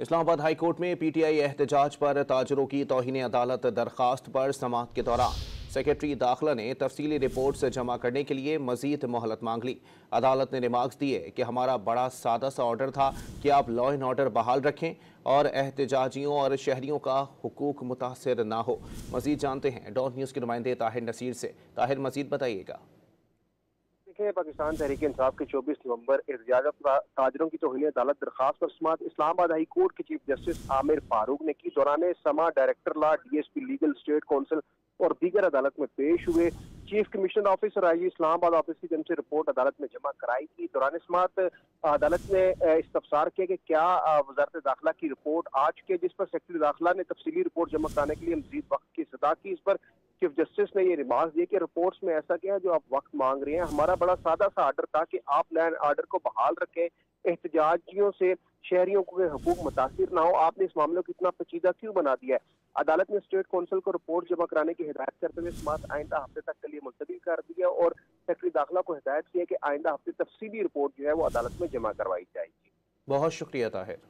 Islamabad high court में PTI एहतजाज पर ताजरों की तौहीन अदालत दरखास्त पर समाअत के दौरान सेक्रेटरी दाखिला ने तफसीली रिपोर्ट जमा करने के लिए मजीद मोहलत मांग ली। अदालत ने रिमार्क्स दिए कि हमारा बड़ा सादा सा ऑर्डर था कि आप लॉ एंड ऑर्डर बहाल रखें और एहतजाजियों और शहरियों का हुकूक मुतासर ना हो। मजीद जानते हैं डॉन न्यूज़ के नुमाइंदे ताहिर नसीर से। ताहिर, मजीद बताइएगा। पाकिस्तान तहरीक इंसाफ के 24 नवंबर एहतजाज ताजरों की तौहीन अदालत दरखास्त पर समाअत इस्लामाबाद हाई कोर्ट के चीफ जस्टिस आमिर फारूक ने की। दौरान समा director law, DSP legal, state council और दीगर अदालत में पेश हुए। चीफ कमिश्नर ऑफिस और आईजी इस्लामाबाद ऑफिस की जन्म से रिपोर्ट अदालत में जमा कराई थी। दौरान समाअत अदालत ने इस्तफसार किया कि क्या वजारत दाखिला की रिपोर्ट आज के, जिस पर सेक्रेटरी दाखिला ने तफसीली रिपोर्ट जमा कराने के लिए मजीद वक्त की सदा की। इस पर चीफ जस्टिस ने ये रिमार्क दिए कि रिपोर्ट्स में ऐसा क्या है जो आप वक्त मांग रहे हैं। हमारा बड़ा सादा सा ऑर्डर था कि आप लैंड ऑर्डर को बहाल रखें, एहतजाजियों से शहरियों के हुकूक मुतासिर ना हो। आपने इस मामले को इतना पेचीदा क्यों बना दिया है? अदालत ने स्टेट काउंसिल को रिपोर्ट जमा कराने की हिदायत करते हुए समाअत आइंदा हफ्ते तक के लिए मुलतवी कर दिया और सेक्रेटरी दाखिला को हिदायत की है कि आइंदा हफ्ते तफसीली रिपोर्ट जो है वो अदालत में जमा करवाई जाएगी। बहुत शुक्रिया ताहिर।